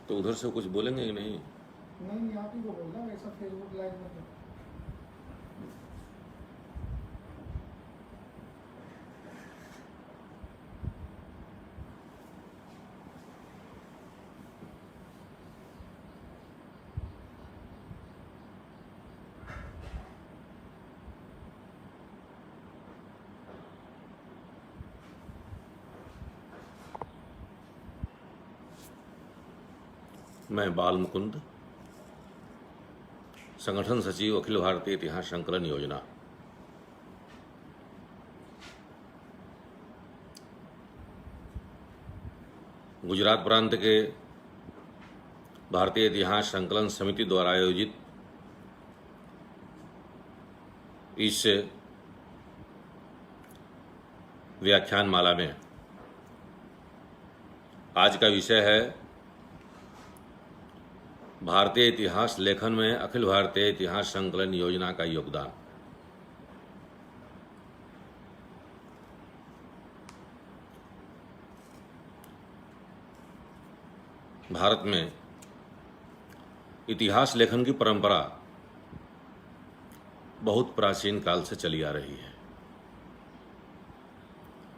तो उधर से कुछ बोलेंगे कि नहीं? नहीं नहीं, आप ही को बोल रहा हूँ, ऐसा फेसबुक लाइव में तो। मैं बाल मुकुंद, संगठन सचिव, अखिल भारतीय इतिहास संकलन योजना। गुजरात प्रांत के भारतीय इतिहास संकलन समिति द्वारा आयोजित इस व्याख्यान माला में आज का विषय है भारतीय इतिहास लेखन में अखिल भारतीय इतिहास संकलन योजना का योगदान। भारत में इतिहास लेखन की परंपरा बहुत प्राचीन काल से चली आ रही है,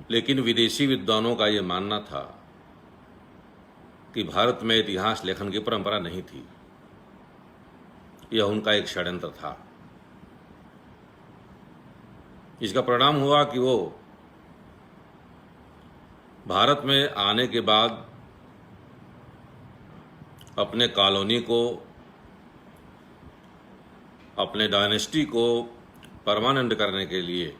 लेकिन विदेशी विद्वानों का ये मानना था कि भारत में इतिहास लेखन की परंपरा नहीं थी। यह उनका एक षड्यंत्र था। इसका परिणाम हुआ कि वो भारत में आने के बाद अपने कॉलोनी को, अपने डायनेस्टी को परमानेंट करने के लिए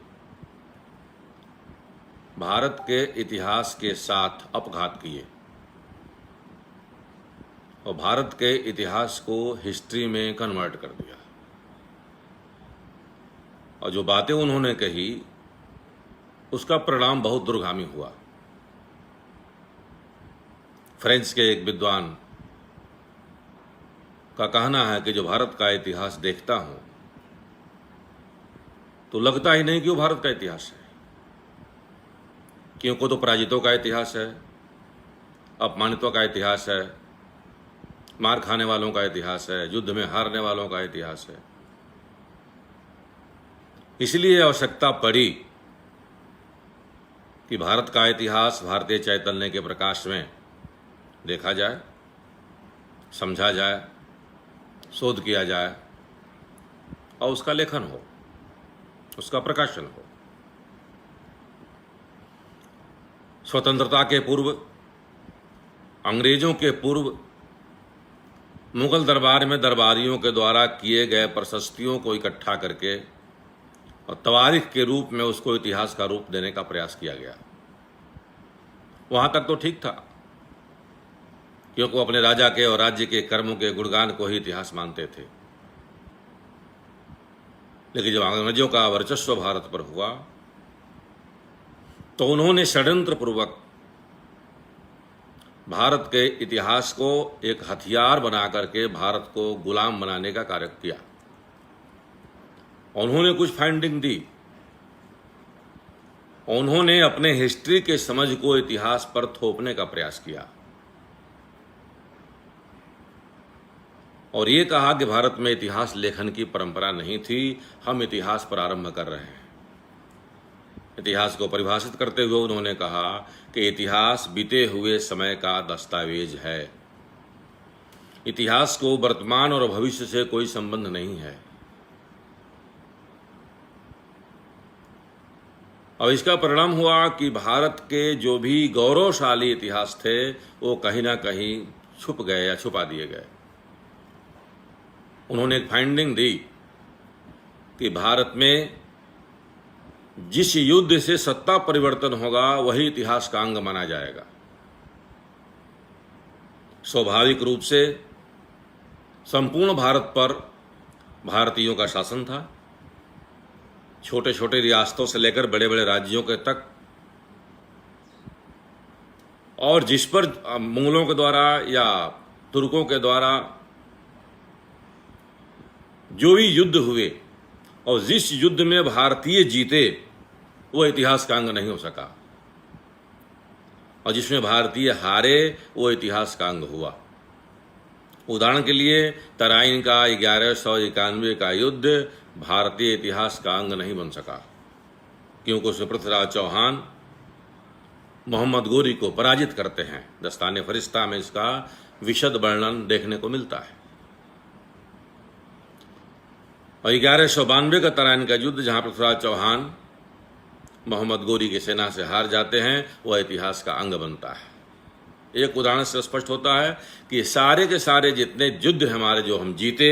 भारत के इतिहास के साथ अपघात किए और भारत के इतिहास को हिस्ट्री में कन्वर्ट कर दिया। और जो बातें उन्होंने कही उसका परिणाम बहुत दूरगामी हुआ। फ्रेंच के एक विद्वान का कहना है कि जो भारत का इतिहास देखता हूं तो लगता ही नहीं कि वो भारत का इतिहास है, क्योंकि तो पराजितों का इतिहास है, अपमानितों का इतिहास है, मार खाने वालों का इतिहास है, युद्ध में हारने वालों का इतिहास है। इसलिए आवश्यकता पड़ी कि भारत का इतिहास भारतीय चैतन्य के प्रकाश में देखा जाए, समझा जाए, शोध किया जाए और उसका लेखन हो, उसका प्रकाशन हो। स्वतंत्रता के पूर्व, अंग्रेजों के पूर्व मुगल दरबार में दरबारियों के द्वारा किए गए प्रशस्तियों को इकट्ठा करके और तवारीख के रूप में उसको इतिहास का रूप देने का प्रयास किया गया। वहां तक तो ठीक था, क्योंकि वो अपने राजा के और राज्य के कर्मों के गुणगान को ही इतिहास मानते थे। लेकिन जब अंग्रेजों का वर्चस्व भारत पर हुआ तो उन्होंने षड्यंत्र पूर्वक भारत के इतिहास को एक हथियार बना करके भारत को गुलाम बनाने का कार्य किया। उन्होंने कुछ फाइंडिंग दी, उन्होंने अपने हिस्ट्री के समझ को इतिहास पर थोपने का प्रयास किया और ये कहा कि भारत में इतिहास लेखन की परंपरा नहीं थी, हम इतिहास प्रारंभ कर रहे हैं। इतिहास को परिभाषित करते हुए उन्होंने कहा कि इतिहास बीते हुए समय का दस्तावेज है, इतिहास को वर्तमान और भविष्य से कोई संबंध नहीं है। और इसका परिणाम हुआ कि भारत के जो भी गौरवशाली इतिहास थे वो कहीं ना कहीं छुप गए या छुपा दिए गए। उन्होंने एक फाइंडिंग दी कि भारत में जिस युद्ध से सत्ता परिवर्तन होगा वही इतिहास का अंग माना जाएगा। स्वाभाविक रूप से संपूर्ण भारत पर भारतीयों का शासन था, छोटे छोटे रियासतों से लेकर बड़े बड़े राज्यों के तक, और जिस पर मुगलों के द्वारा या तुर्कों के द्वारा जो भी युद्ध हुए और जिस युद्ध में भारतीय जीते वो इतिहास का अंग नहीं हो सका, और जिसमें भारतीय हारे वो इतिहास का अंग हुआ। उदाहरण के लिए तराइन का 1191 का युद्ध भारतीय इतिहास का अंग नहीं बन सका, क्योंकि उसमें पृथ्वीराज चौहान मोहम्मद गोरी को पराजित करते हैं। दस्ताने फरिश्ता में इसका विशद वर्णन देखने को मिलता है। और 1192 का तराइन का युद्ध, जहां पृथ्वीराज चौहान मोहम्मद गोरी की सेना से हार जाते हैं, वह इतिहास का अंग बनता है। एक उदाहरण से स्पष्ट होता है कि सारे के सारे जितने युद्ध हमारे जो हम जीते,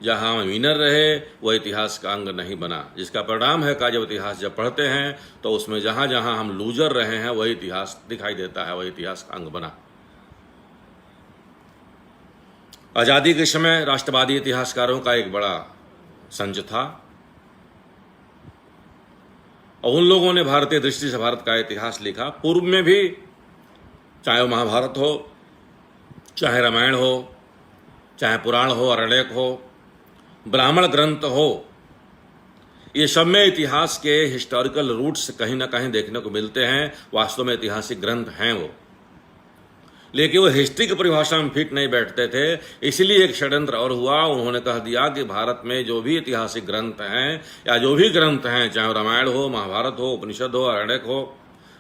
जहां हम विनर रहे, वह इतिहास का अंग नहीं बना, जिसका परिणाम है कि जब इतिहास जब पढ़ते हैं तो उसमें जहां जहां हम लूजर रहे हैं वही इतिहास दिखाई देता है, वही इतिहास का अंग बना। आजादी के समय राष्ट्रवादी इतिहासकारों का एक बड़ा संच था और उन लोगों ने भारतीय दृष्टि से भारत का इतिहास लिखा। पूर्व में भी, चाहे वो महाभारत हो, चाहे रामायण हो, चाहे पुराण हो, अरण्यक हो, ब्राह्मण ग्रंथ हो, ये सब में इतिहास के हिस्टोरिकल रूट्स कहीं ना कहीं देखने को मिलते हैं। वास्तव में ऐतिहासिक ग्रंथ हैं वो, लेकिन वो हिस्ट्री की परिभाषा में फिट नहीं बैठते थे। इसलिए एक षड्यंत्र और हुआ। उन्होंने कह दिया कि भारत में जो भी ऐतिहासिक ग्रंथ हैं या जो भी ग्रंथ हैं, चाहे रामायण हो, महाभारत हो, उपनिषद हो, अरण्यक हो,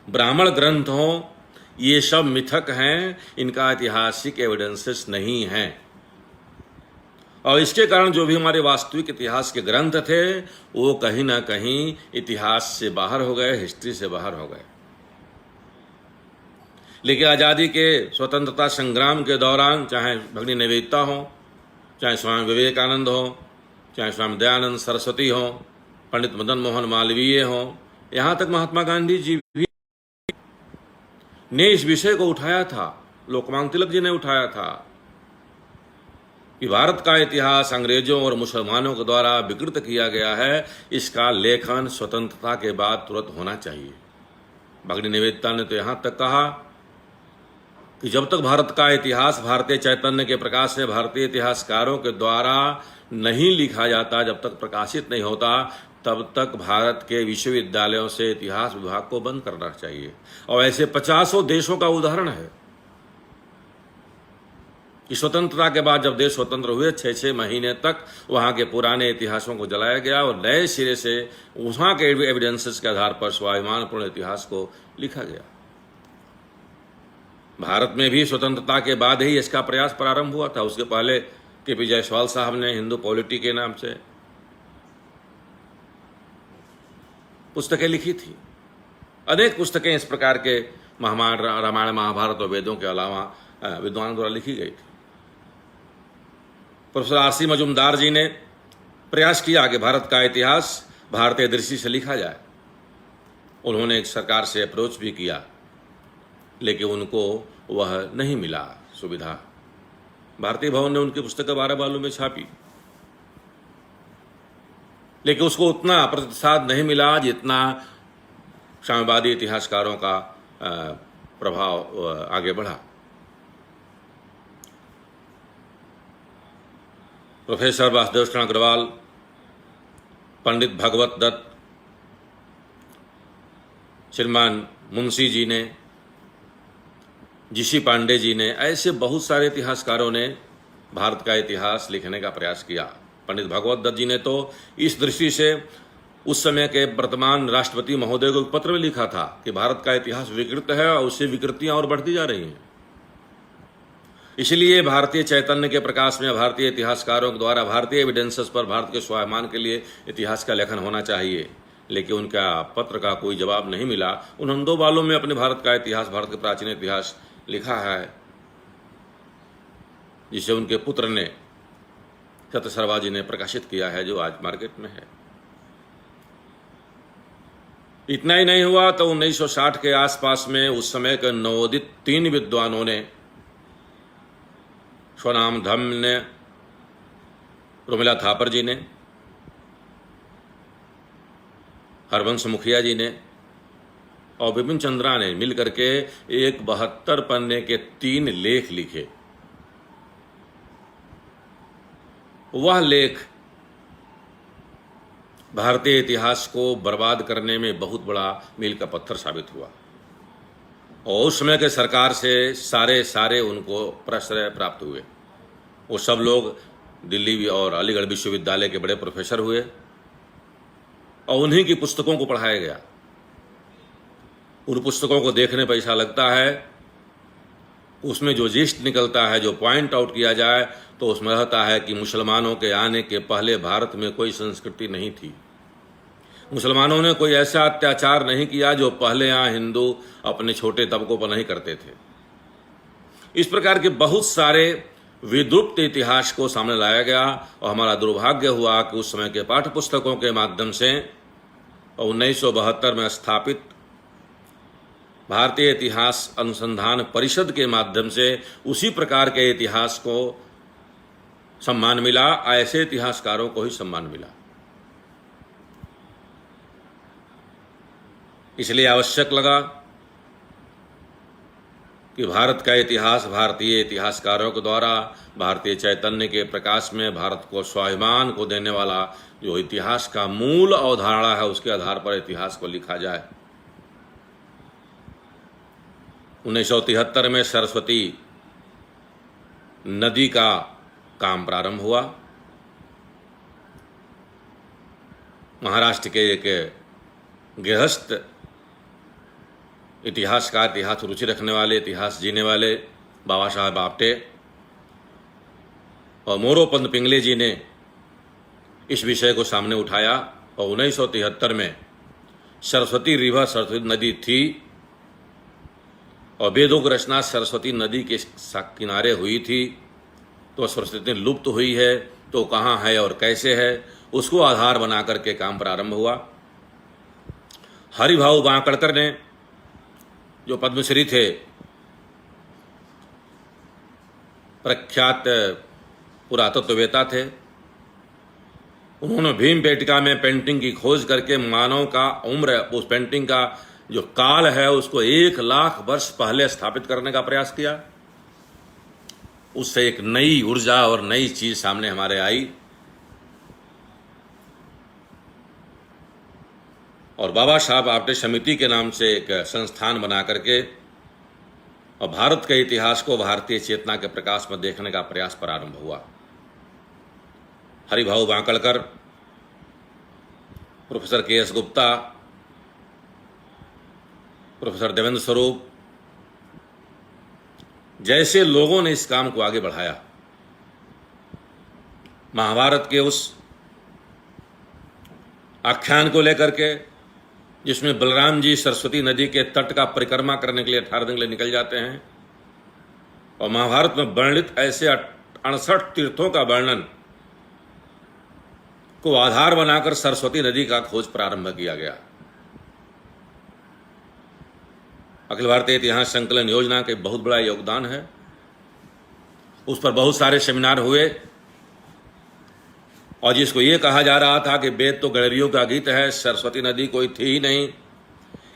ब्राह्मण ग्रंथ हो, ये सब मिथक हैं, इनका ऐतिहासिक एविडेंसेस नहीं हैं। और इसके कारण जो भी हमारे वास्तविक इतिहास के ग्रंथ थे वो कहीं ना कहीं इतिहास से बाहर हो गए, हिस्ट्री से बाहर हो गए। लेकिन आज़ादी के स्वतंत्रता संग्राम के दौरान, चाहे भगिनी निवेदिता हो, चाहे स्वामी विवेकानंद हो, चाहे स्वामी दयानंद सरस्वती हो, पंडित मदन मोहन मालवीय हो, यहाँ तक महात्मा गांधी जी भी ने इस विषय को उठाया था, लोकमान्य तिलक जी ने उठाया था कि भारत का इतिहास अंग्रेजों और मुसलमानों के द्वारा विकृत किया गया है, इसका लेखन स्वतंत्रता के बाद तुरंत होना चाहिए। भगिनी निवेदिता ने तो यहाँ तक कहा कि जब तक भारत का इतिहास भारतीय चैतन्य के प्रकाश से भारतीय इतिहासकारों के द्वारा नहीं लिखा जाता, जब तक प्रकाशित नहीं होता, तब तक भारत के विश्वविद्यालयों से इतिहास विभाग को बंद करना चाहिए। और ऐसे 50 देशों का उदाहरण है कि स्वतंत्रता के बाद जब देश स्वतंत्र हुए 6-6 महीने तक वहां के पुराने इतिहासों को जलाया गया और नए सिरे से वहां के एविडेंसेस के आधार पर स्वाभिमानपूर्ण इतिहास को लिखा गया। भारत में भी स्वतंत्रता के बाद ही इसका प्रयास प्रारंभ हुआ था। उसके पहले के.पी. जायसवाल साहब ने हिंदू पॉलिटी के नाम से पुस्तकें लिखी थी। अनेक पुस्तकें इस प्रकार के रामायण, महाभारत और वेदों के अलावा विद्वानों द्वारा लिखी गई थी। Professor RC. मजुमदार जी ने प्रयास किया कि भारत का इतिहास भारतीय दृष्टि से लिखा जाए। उन्होंने एक सरकार से अप्रोच भी किया, लेकिन उनको वह नहीं मिला सुविधा। भारतीय भवन ने उनकी पुस्तक 12 बालों में छापी, लेकिन उसको उतना प्रतिसाद नहीं मिला जितना साम्यवादी इतिहासकारों का प्रभाव आगे बढ़ा। प्रोफेसर वासुदेव शरण अग्रवाल, पंडित भगवत दत्त, श्रीमान मुंशी जी ने, जी.सी. पांडे जी ने, ऐसे बहुत सारे इतिहासकारों ने भारत का इतिहास लिखने का प्रयास किया। पंडित भगवत दत्त जी ने तो इस दृष्टि से उस समय के वर्तमान राष्ट्रपति महोदय को पत्र में लिखा था कि भारत का इतिहास विकृत है और उससे विकृतियां और बढ़ती जा रही हैं। इसलिए भारतीय चैतन्य के प्रकाश में भारतीय इतिहासकारों के द्वारा भारतीय एविडेंसेस पर भारत के स्वाभिमान के लिए इतिहास का लेखन होना चाहिए। लेकिन उनका पत्र का कोई जवाब नहीं मिला। उन्होंने 2 बालों में अपने भारत का इतिहास, भारत के प्राचीन इतिहास लिखा है, जिसे उनके पुत्र ने, सत्यशर्मा जी ने प्रकाशित किया है, जो आज मार्केट में है। इतना ही नहीं हुआ तो 1960 के आसपास में उस समय के नवोदित 3 विद्वानों ने, स्वनाम धम्म ने, रोमिला थापर जी ने, हरवंश मुखिया जी ने और बिपिन चंद्रा ने मिलकर के एक 72 पन्ने के 3 लेख लिखे। वह लेख भारतीय इतिहास को बर्बाद करने में बहुत बड़ा मील का पत्थर साबित हुआ। और उस समय के सरकार से सारे उनको प्रश्रय प्राप्त हुए। वो सब लोग दिल्ली और अलीगढ़ विश्वविद्यालय के बड़े प्रोफेसर हुए और उन्हीं की पुस्तकों को पढ़ाया गया। उन पुस्तकों को देखने पर ऐसा लगता है उसमें जो जिस्ट निकलता है, जो पॉइंट आउट किया जाए, तो उसमें रहता है कि मुसलमानों के आने के पहले भारत में कोई संस्कृति नहीं थी। मुसलमानों ने कोई ऐसा अत्याचार नहीं किया जो पहले यहाँ हिंदू अपने छोटे तबकों पर नहीं करते थे। इस प्रकार के बहुत सारे विद्रुप्त इतिहास को सामने लाया गया और हमारा दुर्भाग्य हुआ कि उस समय के पाठ्य पुस्तकों के माध्यम से 1972 में स्थापित भारतीय इतिहास अनुसंधान परिषद के माध्यम से उसी प्रकार के इतिहास को सम्मान मिला, ऐसे इतिहासकारों को ही सम्मान मिला। इसलिए आवश्यक लगा कि भारत का इतिहास भारतीय इतिहासकारों के द्वारा भारतीय चैतन्य के प्रकाश में भारत को स्वाभिमान को देने वाला जो इतिहास का मूल अवधारणा है, उसके आधार पर इतिहास को लिखा जाए। 1973 में सरस्वती नदी का काम प्रारंभ हुआ। महाराष्ट्र के एक गृहस्थ इतिहासकार, इतिहास रुचि रखने वाले, इतिहास जीने वाले बाबा साहब आप्टे और मोरोपंत पिंगले जी ने इस विषय को सामने उठाया और 1973 में सरस्वती रिवर, सरस्वती नदी थी और वेदों की रचना सरस्वती नदी के किनारे हुई थी, तो सरस्वती लुप्त हुई है तो कहाँ है और कैसे है, उसको आधार बना करके काम प्रारंभ हुआ। हरिभाऊ बांकड़कर ने, जो पद्मश्री थे, प्रख्यात पुरातत्ववेता थे, उन्होंने भीमबेटका में पेंटिंग की खोज करके मानव का उम्र, उस पेंटिंग का जो काल है, उसको 1,00,000 वर्ष पहले स्थापित करने का प्रयास किया। उससे एक नई ऊर्जा और नई चीज सामने हमारे आई और बाबा साहब आप्टे समिति के नाम से एक संस्थान बना करके और भारत के इतिहास को भारतीय चेतना के प्रकाश में देखने का प्रयास प्रारंभ हुआ। Haribhau Bankadkar, professor K S. Gupta, professor Devendra Swarup जैसे लोगों ने इस काम को आगे बढ़ाया। महाभारत के उस आख्यान को लेकर के, जिसमें बलराम जी सरस्वती नदी के तट का परिक्रमा करने के लिए 18 दिन के लिए निकल जाते हैं और महाभारत में वर्णित ऐसे 68 तीर्थों का वर्णन को आधार बनाकर सरस्वती नदी का खोज प्रारंभ किया गया। अखिल भारतीय इतिहास संकलन योजना के बहुत बड़ा योगदान है। उस पर बहुत सारे सेमिनार हुए और जिसको ये कहा जा रहा था कि वेद तो गणरियों का गीत है, सरस्वती नदी कोई थी ही नहीं,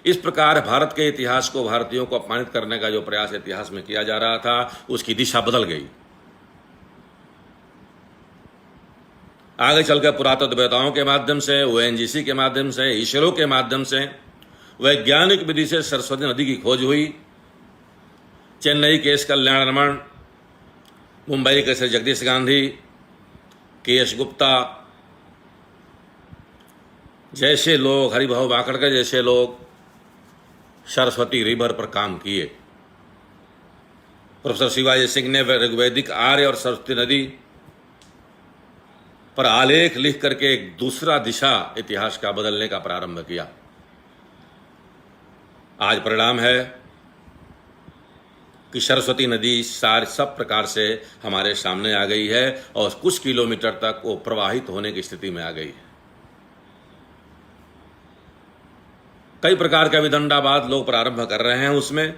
इस प्रकार भारत के इतिहास को, भारतीयों को अपमानित करने का जो प्रयास इतिहास में किया जा रहा था, उसकी दिशा बदल गई। आगे चलकर पुरातत्ववेताओं के माध्यम से, ओएनजीसी के माध्यम से, इसरो के माध्यम से वैज्ञानिक विधि से सरस्वती नदी की खोज हुई। चेन्नई के एस कल्याण रमन, मुंबई के श्री जगदीश गांधी, के.एस. गुप्ता जैसे लोग, हरिभाऊ बांकड़कर जैसे लोग सरस्वती रिवर पर काम किए। प्रोफेसर शिवाजी सिंह ने ऋग्वैदिक आर्य और सरस्वती नदी पर आलेख लिख करके एक दूसरा दिशा इतिहास का बदलने का प्रारंभ किया। आज परिणाम है कि सरस्वती नदी सब प्रकार से हमारे सामने आ गई है और कुछ किलोमीटर तक वो प्रवाहित होने की स्थिति में आ गई है। कई प्रकार का विदंडावाद लोग प्रारंभ कर रहे हैं उसमें,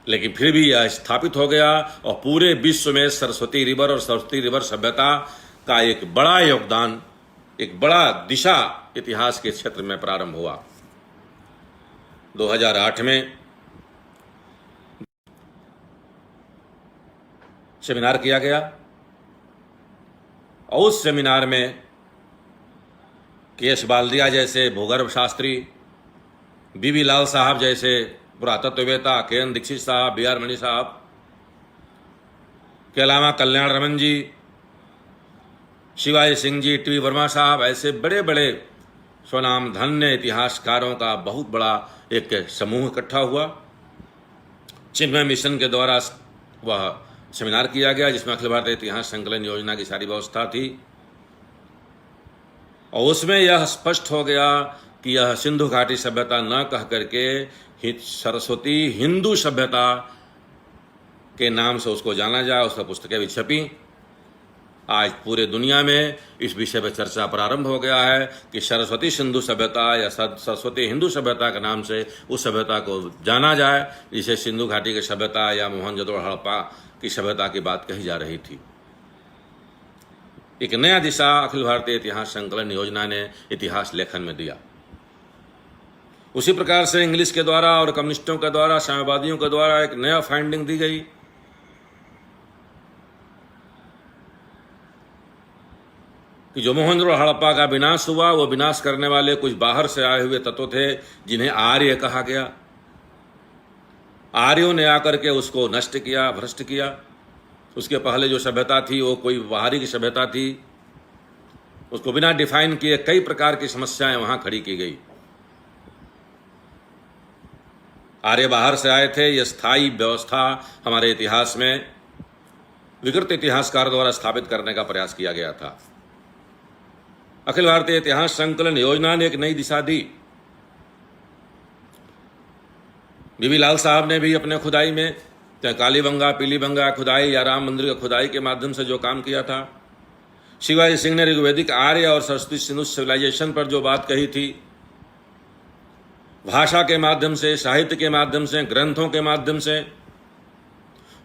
लेकिन फिर भी यह स्थापित हो गया और पूरे विश्व में सरस्वती रिवर और सरस्वती रिवर सभ्यता का एक बड़ा योगदान, एक बड़ा दिशा इतिहास के क्षेत्र में प्रारंभ हुआ। 2008 में सेमिनार किया गया और उस सेमिनार में के.एस. बाल्दिया जैसे भूगर्भ शास्त्री, बीबी लाल साहब जैसे पुरातत्ववेत्ता के.एन. दीक्षित साहब, बी.आर. मणि साहब के अलावा कल्याण रमन जी, शिवाजी सिंह जी, टी. वर्मा साहब, ऐसे बड़े बड़े स्वनाम धन्य इतिहासकारों का बहुत बड़ा एक समूह इकट्ठा हुआ। चिन्मय मिशन के द्वारा वह सेमिनार किया गया जिसमें अखिल भारतीय इतिहास संकलन योजना की सारी व्यवस्था थी, और उसमें यह स्पष्ट हो गया कि यह सिंधु घाटी सभ्यता न कह करके सरस्वती हिंदू सभ्यता के नाम से उसको जाना जाए। उसका पुस्तकें भी छपी। आज पूरे दुनिया में इस विषय पर चर्चा प्रारंभ हो गया है कि सरस्वती सिंधु सभ्यता या सरस्वती हिंदू सभ्यता के नाम से उस सभ्यता को जाना जाए जिसे सिंधु घाटी की सभ्यता या मोहनजोदड़ो हड़प्पा की सभ्यता की बात कही जा रही थी। एक नया दिशा अखिल भारतीय इतिहास संकलन योजना ने इतिहास लेखन में दिया। उसी प्रकार से इंग्लिश के द्वारा और कम्युनिस्टों के द्वारा, साम्यवादियों के द्वारा एक नया फाइंडिंग दी गई कि जो मोहनजोदड़ो हड़प्पा का विनाश हुआ वो विनाश करने वाले कुछ बाहर से आए हुए तत्व थे जिन्हें आर्य कहा गया। आर्यों ने आकर के उसको नष्ट किया, भ्रष्ट किया। उसके पहले जो सभ्यता थी वो कोई बाहरी की सभ्यता थी, उसको बिना डिफाइन किए कई प्रकार की समस्याएं वहां खड़ी की गई। आर्य बाहर से आए थे। यह स्थायी व्यवस्था हमारे इतिहास में विकृत इतिहासकार द्वारा स्थापित करने का प्रयास किया गया था। अखिल भारतीय इतिहास संकलन योजना ने एक नई दिशा दी। बीबी लाल साहब ने भी अपने खुदाई में, चाहे कालीबंगा, पीलीबंगा खुदाई या राम मंदिर की खुदाई के माध्यम से जो काम किया था, शिवाजी सिंह ने ऋग्वेदिक आर्य और सरस्वती सिंधु सिविलाइजेशन पर जो बात कही थी, भाषा के माध्यम से, साहित्य के माध्यम से, ग्रंथों के माध्यम से,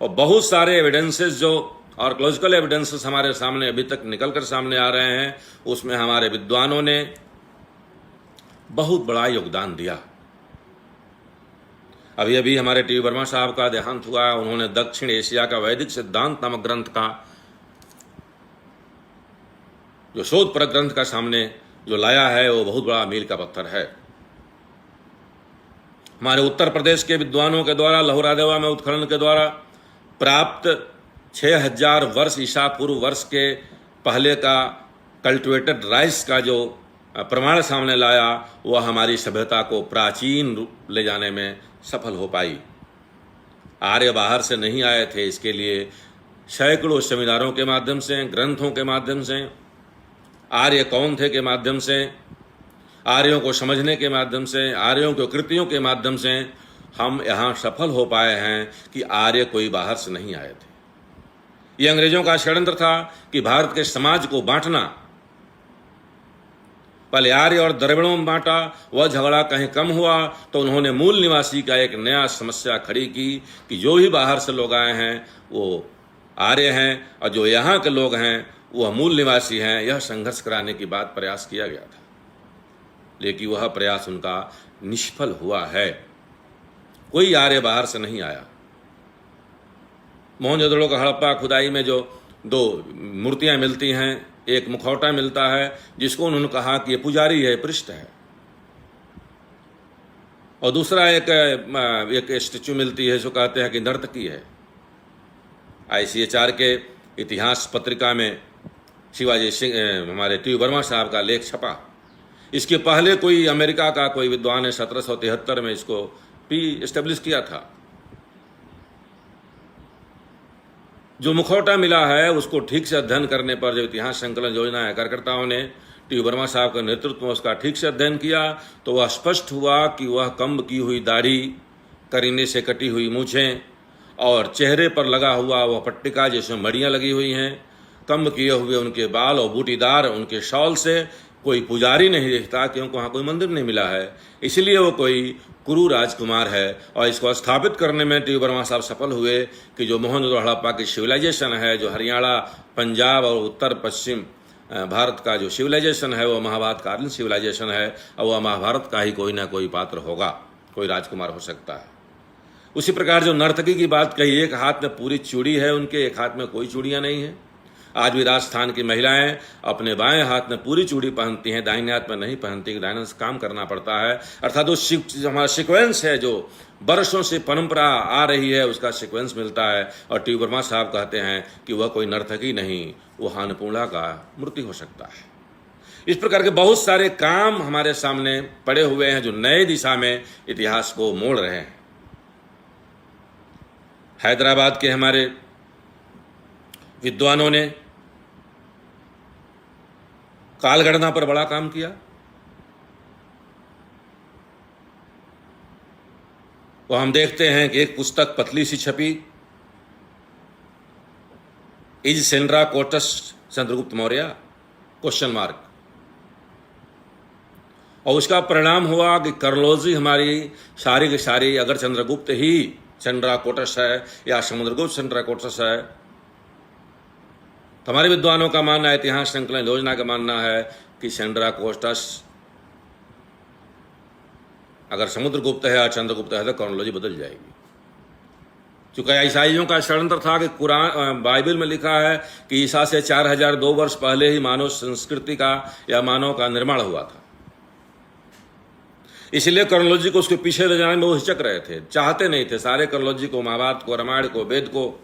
और बहुत सारे एविडेंसेस जो आर्कियोलॉजिकल एविडेंसेस हमारे सामने अभी तक निकलकर सामने आ रहे हैं, उसमें हमारे विद्वानों ने बहुत बड़ा योगदान दिया। अभी अभी हमारे टी. वर्मा साहब का देहांत हुआ। उन्होंने दक्षिण एशिया का वैदिक सिद्धांत नामक ग्रंथ का जो शोध पर ग्रंथ का सामने जो लाया है वो बहुत बड़ा मील का पत्थर है। हमारे उत्तर प्रदेश के विद्वानों के द्वारा लहुरादेवा में उत्खनन के द्वारा प्राप्त 6000 वर्ष ईसा पूर्व वर्ष के पहले का कल्टिवेटेड राइस का जो प्रमाण सामने लाया, वह हमारी सभ्यता को प्राचीन रूप ले जाने में सफल हो पाई। आर्य बाहर से नहीं आए थे। इसके लिए सैकड़ों सेमिनारों के माध्यम से, ग्रंथों के माध्यम से, आर्य कौन थे के माध्यम से, आर्यों को समझने के माध्यम से, आर्यों के कृतियों के माध्यम से हम यहाँ सफल हो पाए हैं कि आर्य कोई बाहर से नहीं आए थे। ये अंग्रेजों का षड्यंत्र था कि भारत के समाज को बांटना। पहले आर्य और द्रविड़ों में बांटा, वह झगड़ा कहीं कम हुआ तो उन्होंने मूल निवासी का एक नया समस्या खड़ी की कि जो भी बाहर से लोग आए हैं वो आर्य हैं और जो यहाँ के लोग हैं वह मूल निवासी हैं। यह संघर्ष कराने की बात प्रयास किया गया था, लेकिन वह प्रयास उनका निष्फल हुआ है। कोई आर्य बाहर से नहीं आया। मोहनजोदड़ो का हड़प्पा खुदाई में जो 2 मूर्तियां मिलती हैं, एक मुखौटा मिलता है जिसको उन्होंने कहा कि ये पुजारी है, पृष्ठ है, और दूसरा एक स्टेचू मिलती है जो कहते हैं कि नर्तकी है। ICHR के इतिहास पत्रिका में शिवाजी सिंह, हमारे टी. वर्मा साहब का लेख छपा। इसके पहले कोई अमेरिका का कोई विद्वान ने 1773 में इसको भी एस्टेब्लिश किया था। जो मुखौटा मिला है उसको ठीक से अध्ययन करने पर जब इतिहास संकलन योजना कार्यकर्ताओं ने टी. वर्मा साहब के नेतृत्व में उसका ठीक से अध्ययन किया तो वह स्पष्ट हुआ कि वह कम्ब की हुई दाढ़ी, करीने से कटी हुई मूछें और चेहरे पर लगा हुआ वह पट्टिका जिसमें मड़ियाँ लगी हुई हैं, कम्ब किए हुए उनके बाल और बूटीदार उनके शॉल से कोई पुजारी नहीं दिखता, क्योंकि वहाँ कोई मंदिर नहीं मिला है। इसलिए वो कोई कुरु राजकुमार है। और इसको स्थापित करने में टी. वर्मा साहब सफल हुए कि जो मोहनजोदड़ो हड़प्पा की सिविलाइजेशन है, जो हरियाणा, पंजाब और उत्तर पश्चिम भारत का जो सिविलाइजेशन है, वो महाभारतकालीन सिविलाइजेशन है और वह महाभारत का ही कोई ना कोई पात्र होगा, कोई राजकुमार हो सकता है। उसी प्रकार जो नर्तकी की बात कही, एक हाथ में पूरी चूड़ी है उनके, एक हाथ में कोई चूड़ियाँ नहीं है। आज भी राजस्थान की महिलाएं अपने बाएं हाथ में पूरी चूड़ी पहनती हैं, दाहिने हाथ में नहीं पहनती, दाहिने से काम करना पड़ता है। अर्थात वो हमारा सीक्वेंस है जो वर्षों से परंपरा आ रही है, उसका सीक्वेंस मिलता है। और टी वर्मा साहब कहते हैं कि वह कोई नर्तकी नहीं, वो अन्नपूर्णा का मूर्ति हो सकता है। इस प्रकार के बहुत सारे काम हमारे सामने पड़े हुए हैं जो नए दिशा में इतिहास को मोड़ रहे हैं। हैदराबाद के हमारे विद्वानों ने कालगणना पर बड़ा काम किया। तो हम देखते हैं कि एक पुस्तक पतली सी छपी, is Sandra quotes Chandragupta Maurya question mark, और उसका परिणाम हुआ कि कर्नोलॉजी हमारी सारी की सारी अगर चंद्रगुप्त ही सेंड्रा कोटस है या समुद्रगुप्त सेंड्रा कोटस है, तो हमारे विद्वानों का मानना है, इतिहास संकलन योजना का मानना है कि सेंड्रा कोटस अगर समुद्रगुप्त है या चंद्रगुप्त है तो क्रोनोलॉजी बदल जाएगी। क्योंकि ईसाइयों का षड्यंत्र था कि कुरान बाइबल में लिखा है कि ईसा से 4002 वर्ष पहले ही मानव संस्कृति का या मानव का निर्माण हुआ था। इसलिए क्रोनोलॉजी को उसके पीछे ले जाने में वो हिचक रहे थे, चाहते नहीं थे। सारे क्रोनोलॉजी को, महाभारत को, रामायण को, वेद को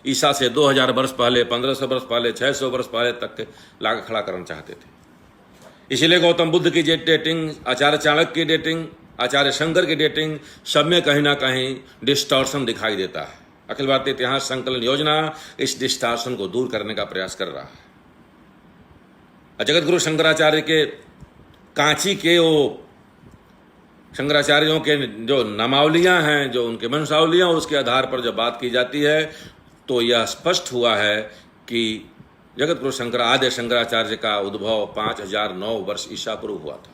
ईसा से 2000 वर्ष पहले, 1500 वर्ष पहले, 600 वर्ष पहले तक लाकर खड़ा करना चाहते थे। इसीलिए गौतम बुद्ध की डेटिंग, आचार्य चाणक्य की डेटिंग, आचार्य शंकर की डेटिंग, सब में कहीं ना कहीं डिस्टॉर्शन दिखाई देता है। अखिल भारतीय इतिहास संकलन योजना इस डिस्टॉर्शन को दूर करने का प्रयास कर रहा है। जगत गुरु शंकराचार्य के कांची के वो शंकराचार्यों के जो नामावलियां हैं, जो उनके वंशावलियां, उसके आधार पर जब बात की जाती है तो यह स्पष्ट हुआ है कि जगत गुरु आद्य शंकराचार्य का उद्भव 5009 वर्ष ईसा पूर्व हुआ था।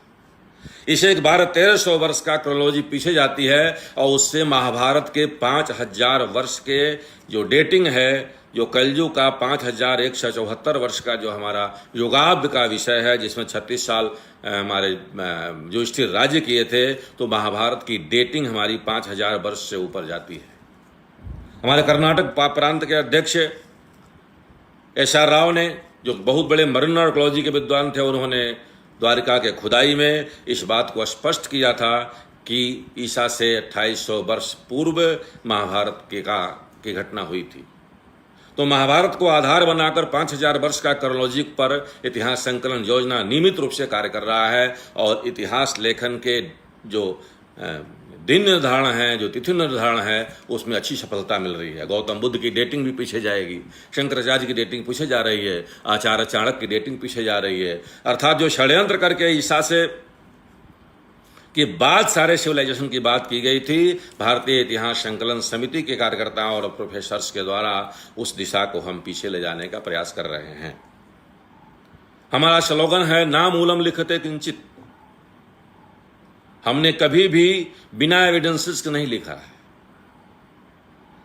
इसे 1200-1300 वर्ष का क्रोनोलॉजी पीछे जाती है और उससे महाभारत के 5000 वर्ष के जो डेटिंग है, जो कलयुग का 5174 वर्ष का जो हमारा युगाब्द का विषय है, जिसमें 36 साल हमारे जो स्थिर राज्य किए थे, तो महाभारत की डेटिंग हमारी 5000 वर्ष से ऊपर जाती है। हमारे कर्नाटक प्रांत के अध्यक्ष एस.आर. राव ने, जो बहुत बड़े मरीन आर्कोलॉजी के विद्वान थे, उन्होंने द्वारिका के खुदाई में इस बात को स्पष्ट किया था कि ईसा से 2800 वर्ष पूर्व महाभारत की घटना हुई थी। तो महाभारत को आधार बनाकर 5000 वर्ष का क्रोनोलॉजी पर इतिहास संकलन योजना नियमित रूप से कार्य कर रहा है। और इतिहास लेखन के जो दिन निर्धारण है, जो तिथि निर्धारण है, उसमें अच्छी सफलता मिल रही है। गौतम बुद्ध की डेटिंग भी पीछे जाएगी, शंकराचार्य की डेटिंग पीछे जा रही है, आचार्य चाणक्य की डेटिंग पीछे जा रही है। अर्थात जो षड्यंत्र करके ईसा से के बाद सारे सिविलाइजेशन की बात की गई थी, भारतीय इतिहास संकलन समिति के कार्यकर्ताओं और प्रोफेसर्स के द्वारा उस दिशा को हम पीछे ले जाने का प्रयास कर रहे हैं। हमारा स्लोगन है, ना मूलम लिखते किंचित। हमने कभी भी बिना एविडेंसेस के नहीं लिखा है,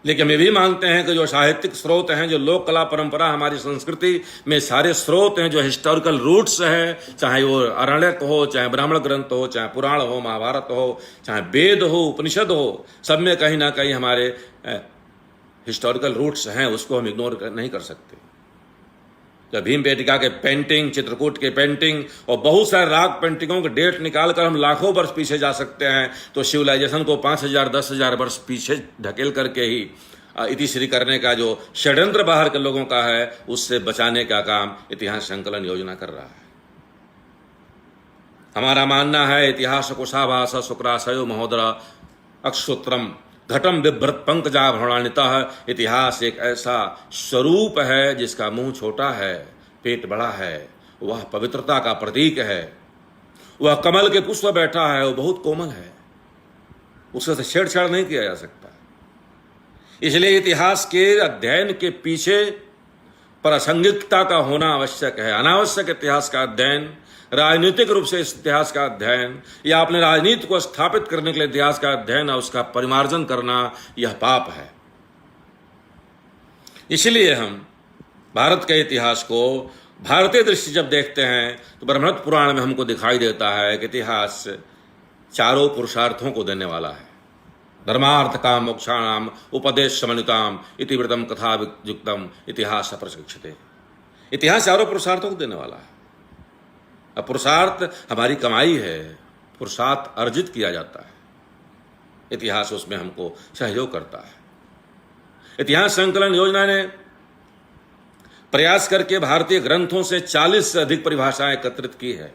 लेकिन हम भी मानते हैं कि जो साहित्यिक स्रोत हैं, जो लोक कला परंपरा हमारी संस्कृति में सारे स्रोत हैं, जो हिस्टोरिकल रूट्स हैं, चाहे वो अरण्यक हो, चाहे ब्राह्मण ग्रंथ हो, चाहे पुराण हो, महाभारत हो, चाहे वेद हो, उपनिषद हो, सब में कहीं ना कहीं हमारे हिस्टोरिकल रूट्स हैं, उसको हम इग्नोर नहीं कर सकते। जब भीमबेटका के पेंटिंग, चित्रकूट के पेंटिंग और बहुत सारे राग पेंटिंगों के डेट निकालकर हम लाखों वर्ष पीछे जा सकते हैं, तो सिविलाइजेशन को 5000 10,000 वर्ष पीछे ढकेल करके ही इतिश्री करने का जो षड्यंत्र बाहर के लोगों का है, उससे बचाने का काम इतिहास संकलन योजना कर रहा है। हमारा मानना है, इतिहास कुशाभास शुक्राशयो महोदरा अक्षसूत्रम घटम बिभ्रत पंकजा भ्रमणान्वितः। इतिहास एक ऐसा स्वरूप है जिसका मुंह छोटा है, पेट बड़ा है, वह पवित्रता का प्रतीक है, वह कमल के पुष्प बैठा है, वह बहुत कोमल है, उससे छेड़छाड़ नहीं किया जा सकता। इसलिए इतिहास के अध्ययन के पीछे प्रासंगिकता का होना आवश्यक है। अनावश्यक इतिहास का अध्ययन, राजनीतिक रूप से इस इतिहास का अध्ययन या अपने राजनीति को स्थापित करने के लिए इतिहास का अध्ययन और उसका परिमार्जन करना, यह पाप है। इसलिए हम भारत के इतिहास को भारतीय दृष्टि जब देखते हैं तो ब्रह्मण्ड पुराण में हमको दिखाई देता है कि इतिहास चारों पुरुषार्थों को देने वाला है। धर्मार्थ काम मोक्षाणाम उपदेश समन्विताम इतिवृतम कथा युक्तम इतिहास प्रशिक्षते। इतिहास चारों पुरुषार्थों को देने वाला है। अब पुरुषार्थ हमारी कमाई है, पुरुषार्थ अर्जित किया जाता है। इतिहास उसमें हमको सहयोग करता है। इतिहास संकलन योजना ने प्रयास करके भारतीय ग्रंथों से 40 से अधिक परिभाषाएं एकत्रित की है,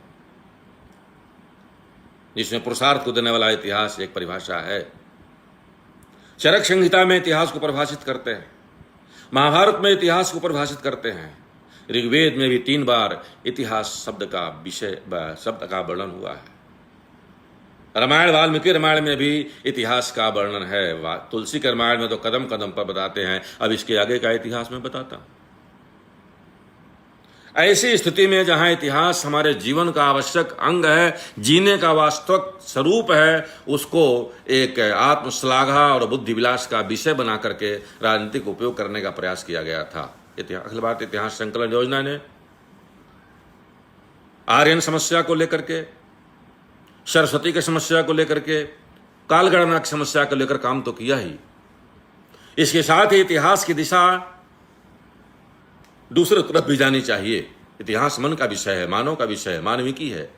जिसमें पुरुषार्थ को देने वाला इतिहास एक परिभाषा है। चरक संहिता में इतिहास को परिभाषित करते हैं, महाभारत में इतिहास को परिभाषित करते हैं, ऋग्वेद में भी 3 बार इतिहास शब्द का वर्णन हुआ है। रामायण वाल्मीकि रामायण में भी इतिहास का वर्णन है। तुलसी के रामायण में तो कदम कदम पर बताते हैं, अब इसके आगे का इतिहास मैं बताता हूं। ऐसी स्थिति में जहां इतिहास हमारे जीवन का आवश्यक अंग है, जीने का वास्तविक स्वरूप है, उसको एक आत्मश्लाघा और बुद्धि विलास का विषय बना करके राजनीतिक उपयोग करने का प्रयास किया गया था। अखिल भारतीय इतिहास संकलन योजना ने आर्यन समस्या को लेकर के, सरस्वती की समस्या को लेकर के, कालगणना की समस्या को लेकर काम तो किया ही, इसके साथ ही इतिहास की दिशा दूसरे तरफ भी जानी चाहिए। इतिहास मन का विषय है, मानव का विषय है, मानविकी है,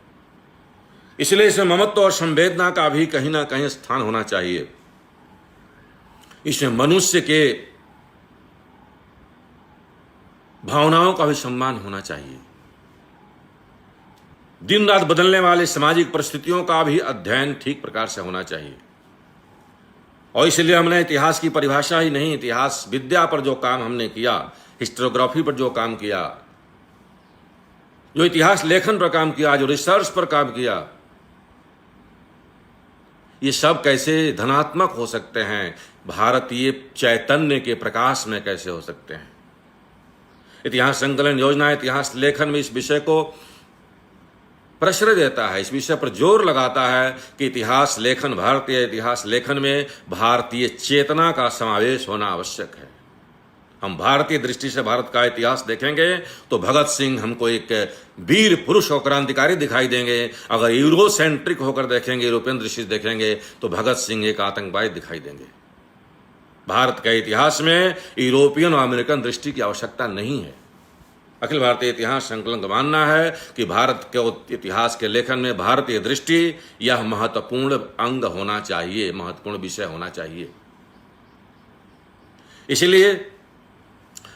इसलिए इसमें ममत्व और संवेदना का भी कहीं ना कहीं स्थान होना चाहिए। इसमें मनुष्य के भावनाओं का भी सम्मान होना चाहिए। दिन रात बदलने वाले सामाजिक परिस्थितियों का भी अध्ययन ठीक प्रकार से होना चाहिए। और इसलिए हमने इतिहास की परिभाषा ही नहीं, इतिहास विद्या पर जो काम हमने किया, हिस्टोग्राफी पर जो काम किया, जो इतिहास लेखन पर काम किया, जो रिसर्च पर काम किया, ये सब कैसे धनात्मक हो सकते हैं, भारतीय चैतन्य के प्रकाश में कैसे हो सकते हैं। इतिहास संकलन योजना इतिहास लेखन में इस विषय को प्रश्रय देता है, इस विषय पर जोर लगाता है कि इतिहास लेखन, भारतीय इतिहास लेखन में भारतीय चेतना का समावेश होना आवश्यक है। हम भारतीय दृष्टि से भारत का इतिहास देखेंगे तो भगत सिंह हमको एक वीर पुरुष और क्रांतिकारी दिखाई देंगे। अगर यूरोसेंट्रिक होकर देखेंगे, यूरोपियन दृष्टि से देखेंगे तो भगत सिंह एक आतंकवादी दिखाई देंगे। भारत के इतिहास में यूरोपियन और अमेरिकन दृष्टि की आवश्यकता नहीं है। अखिल भारतीय इतिहास संकलन का मानना है कि भारत के इतिहास के लेखन में भारतीय दृष्टि यह महत्वपूर्ण अंग होना चाहिए, महत्वपूर्ण विषय होना चाहिए। इसलिए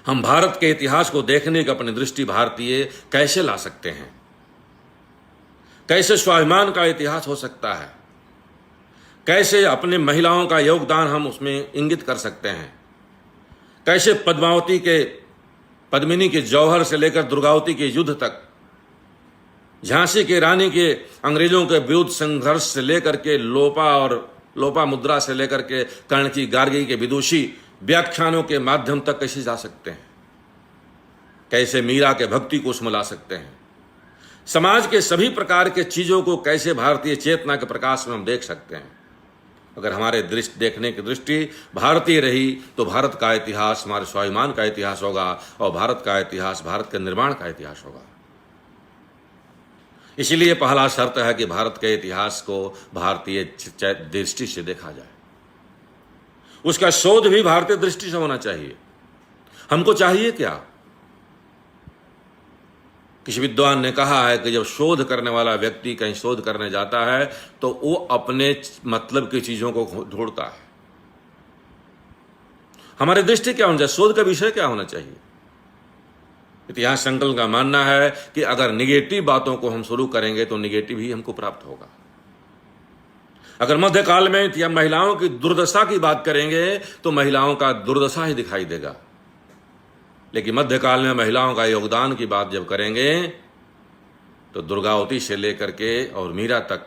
हम भारत के इतिहास को देखने की अपनी दृष्टि भारतीय कैसे ला सकते हैं, कैसे स्वाभिमान का इतिहास हो सकता है, कैसे अपने महिलाओं का योगदान हम उसमें इंगित कर सकते हैं, कैसे पद्मिनी के जौहर से लेकर दुर्गावती के युद्ध तक, झांसी के रानी के अंग्रेजों के विरुद्ध संघर्ष से लेकर के लोपा मुद्रा से लेकर के कर्ण की गार्गी के विदुषी व्याख्यानों के माध्यम तक कैसे जा सकते हैं, कैसे मीरा के भक्ति को उसमें ला सकते हैं, समाज के सभी प्रकार के चीजों को कैसे भारतीय चेतना के प्रकाश में हम देख सकते हैं। अगर हमारे देखने की दृष्टि भारतीय रही तो भारत का इतिहास हमारे स्वाभिमान का इतिहास होगा और भारत का इतिहास भारत के निर्माण का इतिहास होगा। इसलिए पहला शर्त है कि भारत के इतिहास को भारतीय दृष्टि से देखा जाए, उसका शोध भी भारतीय दृष्टि से होना चाहिए। हमको चाहिए क्या? किसी विद्वान ने कहा है कि जब शोध करने वाला व्यक्ति कहीं शोध करने जाता है तो वो अपने मतलब की चीजों को ढूंढता है। हमारी दृष्टि क्या होना चाहिए? शोध का विषय क्या होना चाहिए? इतिहास संकलन का मानना है कि अगर निगेटिव बातों को हम शुरू करेंगे तो निगेटिव ही हमको प्राप्त होगा। अगर मध्यकाल में महिलाओं की दुर्दशा की बात करेंगे तो महिलाओं का दुर्दशा ही दिखाई देगा, लेकिन मध्यकाल में महिलाओं का योगदान की बात जब करेंगे तो दुर्गावती से लेकर के और मीरा तक,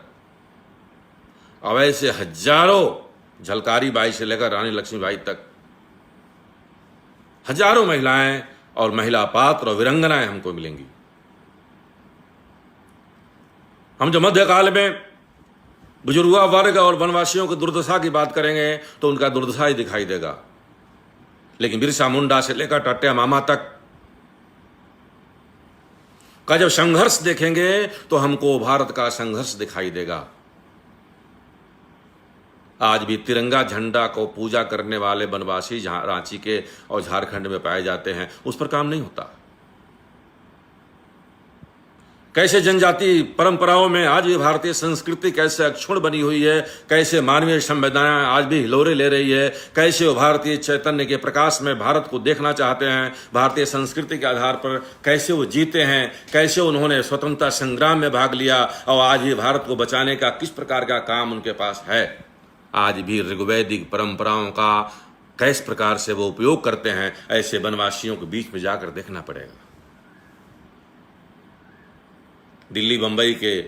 अब ऐसे हजारों, झलकारी बाई से लेकर रानी लक्ष्मीबाई तक, हजारों महिलाएं और महिला पात्र और वीरंगनाएं हमको मिलेंगी। हम जो मध्यकाल में बुजुर्गा वर्ग और वनवासियों की दुर्दशा की बात करेंगे तो उनका दुर्दशा ही दिखाई देगा, लेकिन बिरसा मुंडा से लेकर टट्टिया मामा तक का जब संघर्ष देखेंगे तो हमको भारत का संघर्ष दिखाई देगा। आज भी तिरंगा झंडा को पूजा करने वाले वनवासी रांची के और झारखंड में पाए जाते हैं, उस पर काम नहीं होता। कैसे जनजाति परंपराओं में आज भी भारतीय संस्कृति कैसे अक्षुण्ण बनी हुई है, कैसे मानवीय संवेदनाएं आज भी हिलोरे ले रही है, कैसे वो भारतीय चैतन्य के प्रकाश में भारत को देखना चाहते हैं, भारतीय संस्कृति के आधार पर कैसे वो जीते हैं, कैसे उन्होंने स्वतंत्रता संग्राम में भाग लिया और आज भी भारत को बचाने का किस प्रकार का काम उनके पास है। आज भी ऋग्वैदिक परंपराओं का किस प्रकार से वो उपयोग करते हैं, ऐसे वनवासियों के बीच में जाकर देखना पड़ेगा। दिल्ली बंबई के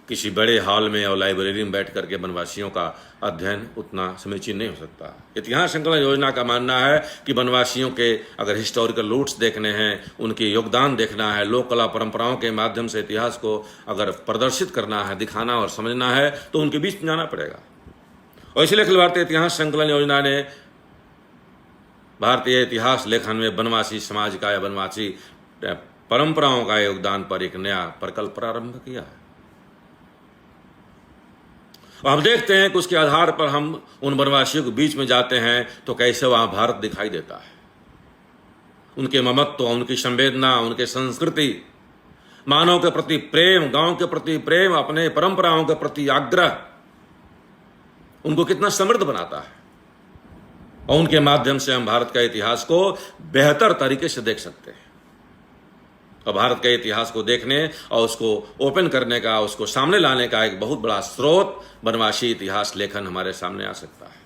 किसी बड़े हॉल में और लाइब्रेरी में बैठ करके वनवासियों का अध्ययन उतना समीचीन नहीं हो सकता। इतिहास संकलन योजना का मानना है कि वनवासियों के अगर हिस्टोरिकल रूट्स देखने हैं, उनके योगदान देखना है, लोक कला परंपराओं के माध्यम से इतिहास को अगर प्रदर्शित करना है, दिखाना और समझना है, तो उनके बीच में जाना पड़ेगा। और इसलिए अखिल भारतीय इतिहास संकलन योजना ने भारतीय इतिहास लेखन में वनवासी समाज का या वनवासी परंपराओं का योगदान पर एक नया प्रकल्प प्रारंभ किया है। और हम देखते हैं कि उसके आधार पर हम उन वनवासियों के बीच में जाते हैं तो कैसे वहां भारत दिखाई देता है। उनके ममत्व, उनकी संवेदना, उनके संस्कृति, मानव के प्रति प्रेम, गांव के प्रति प्रेम, अपने परंपराओं के प्रति आग्रह उनको कितना समृद्ध बनाता है। और उनके माध्यम से हम भारत का इतिहास को बेहतर तरीके से देख सकते हैं। और भारत के इतिहास को देखने और उसको ओपन करने का, उसको सामने लाने का एक बहुत बड़ा स्रोत वनवासी इतिहास लेखन हमारे सामने आ सकता है।